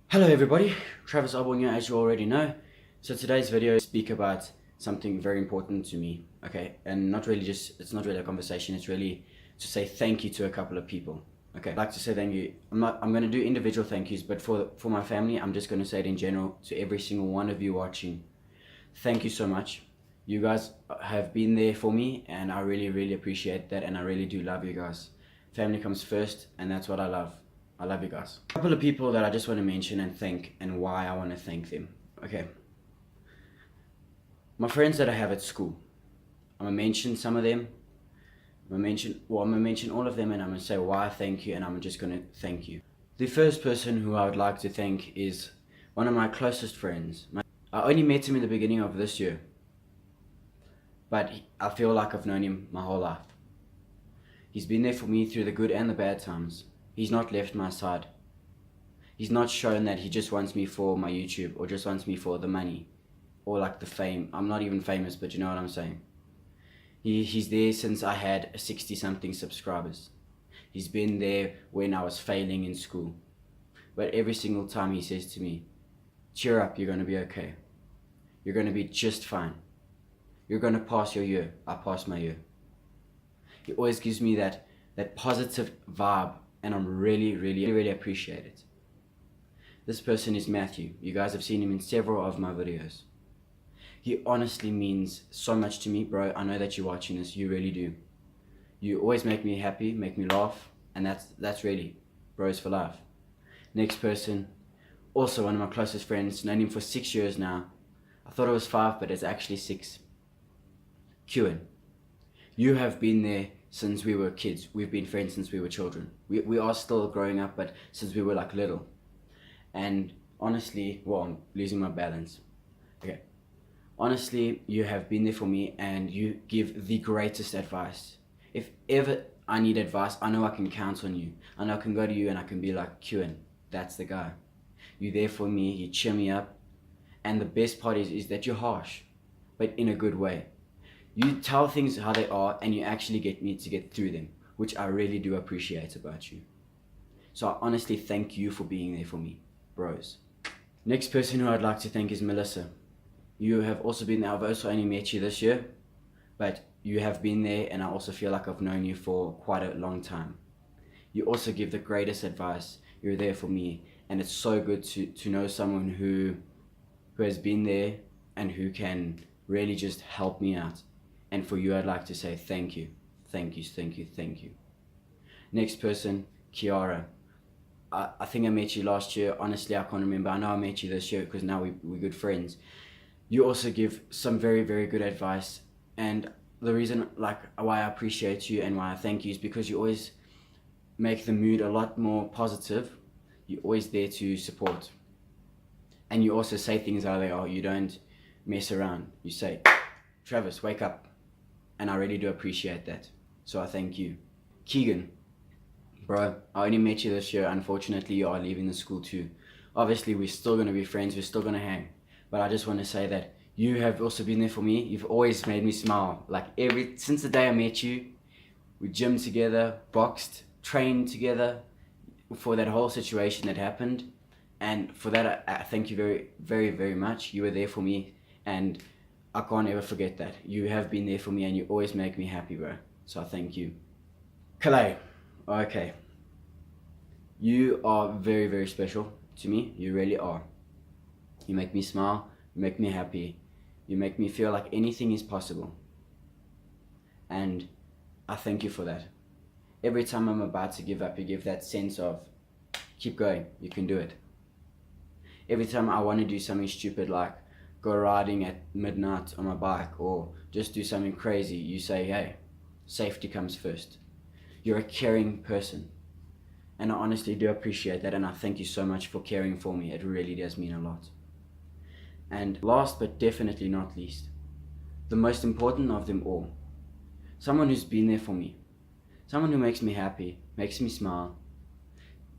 Hello everybody, Travis Obon here, as you already know. So today's video speak about something very important to me, okay? And it's not really a conversation, it's really to say thank you to a couple of people, okay? I'd like to say thank you. I'm gonna do individual thank yous, but for my family, I'm just gonna say it in general to every single one of you watching. Thank you so much. You guys have been there for me, and I really, really appreciate that, and I really do love you guys. Family comes first, and that's what I love. I love you guys. A couple of people that I just want to mention and thank, and why I want to thank them. Okay. My friends that I have at school. I'm gonna mention some of them. I'm gonna mention all of them, and I'm gonna say why I thank you, and I'm just gonna thank you. The first person who I would like to thank is one of my closest friends. I only met him in the beginning of this year, but I feel like I've known him my whole life. He's been there for me through the good and the bad times. He's not left my side. He's not shown that he just wants me for my YouTube or just wants me for the money or like the fame. I'm not even famous, but you know what I'm saying. He's there since I had 60 something subscribers. He's been there when I was failing in school. But every single time he says to me, cheer up, you're going to be okay. You're going to be just fine. You're going to pass your year. I passed my year. He always gives me that positive vibe, and I'm really appreciate it. This person is Matthew. You guys have seen him in several of my videos. He honestly means so much to me, bro. I know that you're watching this. You really do. You always make me happy, make me laugh, and that's really bros for life. Next person, also one of my closest friends, known him for 6 years now. I thought it was 5, but it's actually 6. Kewan. You have been there since we were kids. We've been friends since we were children. We are still growing up, but since we were like little. And honestly, well, I'm losing my balance. Okay. Honestly, you have been there for me, and you give the greatest advice. If ever I need advice, I know I can count on you. I know I can go to you and I can be like, Kewan, that's the guy. You're there for me, you cheer me up. And the best part is that you're harsh, but in a good way. You tell things how they are, and you actually get me to get through them, which I really do appreciate about you. So I honestly thank you for being there for me, bros. Next person who I'd like to thank is Melissa. You have also been there. I've also only met you this year, but you have been there, and I also feel like I've known you for quite a long time. You also give the greatest advice. You're there for me, and it's so good to know someone who has been there and who can really just help me out. And for you, I'd like to say thank you. Thank you, thank you, thank you. Next person, Kiara. I think I met you last year. Honestly, I can't remember. I know I met you this year because now we're good friends. You also give some very good advice. And the reason like why I appreciate you and why I thank you is because you always make the mood a lot more positive. You're always there to support. And you also say things how they are. You don't mess around. You say, Travis, wake up. And I really do appreciate that. So I thank you. Keegan, bro, I only met you this year. Unfortunately, you are leaving the school too. Obviously, we're still going to be friends. We're still going to hang. But I just want to say that you have also been there for me. You've always made me smile. Like since the day I met you, we gymmed together, boxed, trained together for that whole situation that happened. And for that, I thank you very much. You were there for me, and I can't ever forget that. You have been there for me, and you always make me happy, bro. So I thank you. Kalei, okay. You are very special to me. You really are. You make me smile. You make me happy. You make me feel like anything is possible. And I thank you for that. Every time I'm about to give up, you give that sense of, keep going, you can do it. Every time I want to do something stupid like go riding at midnight on my bike or just do something crazy, you say, hey, safety comes first. You're a caring person. And I honestly do appreciate that, and I thank you so much for caring for me. It really does mean a lot. And last but definitely not least, the most important of them all, someone who's been there for me. Someone who makes me happy, makes me smile,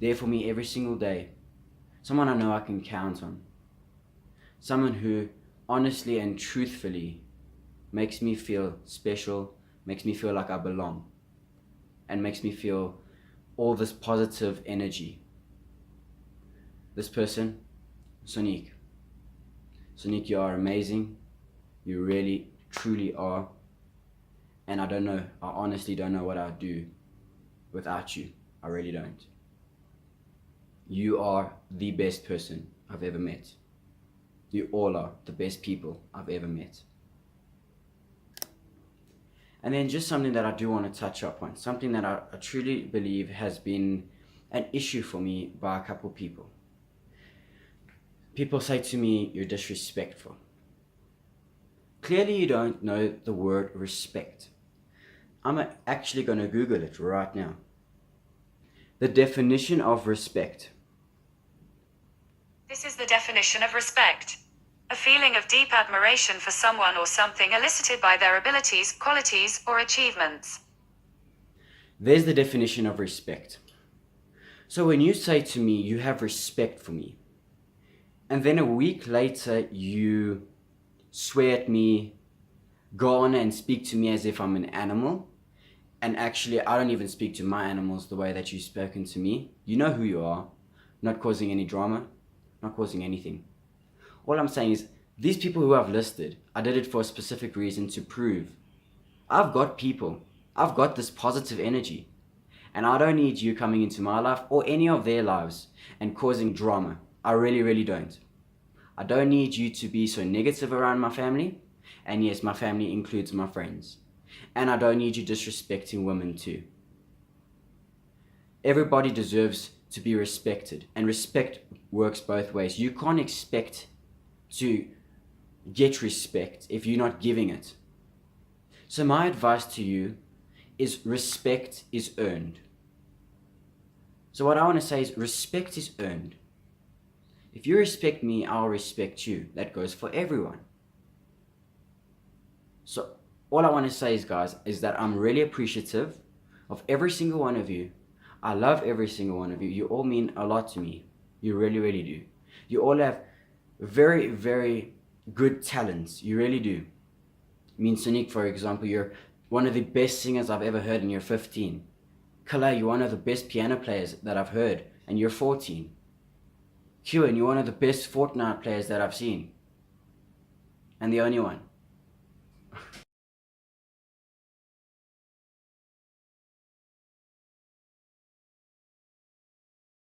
there for me every single day. Someone I know I can count on. Someone who honestly and truthfully makes me feel special, makes me feel like I belong, and makes me feel all this positive energy. this person, Sonique. Sonique, you are amazing. You really, truly are. And I honestly don't know what I'd do without you. I really don't. You are the best person I've ever met. You all are the best people I've ever met. And then just something that I do want to touch up on, something that I truly believe has been an issue for me by a couple people. People say to me, you're disrespectful. Clearly you don't know the word respect. I'm actually going to Google it right now. The definition of respect. This is the definition of respect. A feeling of deep admiration for someone or something elicited by their abilities, qualities, or achievements. There's the definition of respect. So when you say to me, you have respect for me, and then a week later you swear at me, go on and speak to me as if I'm an animal, and actually I don't even speak to my animals the way that you've spoken to me. You know who you are, not causing any drama, not causing anything. All I'm saying is, these people who I've listed, I did it for a specific reason to prove I've got people, I've got this positive energy, and I don't need you coming into my life or any of their lives and causing drama. I really, really don't. I don't need you to be so negative around my family, and yes, my family includes my friends. And I don't need you disrespecting women too. Everybody deserves to be respected, and respect works both ways. You can't expect to get respect if you're not giving it. So my advice to you is respect is earned. So what I want to say is respect is earned. If you respect me, I'll respect you. That goes for everyone. So all I want to say is, guys, is that I'm really appreciative of every single one of you. I love every single one of you. You all mean a lot to me. You really, really do. You all have very, very good talents. You really do. I mean, Sonique, for example, you're one of the best singers I've ever heard and you're 15. Kala, you're one of the best piano players that I've heard and you're 14. Kieran, you're one of the best Fortnite players that I've seen. And the only one.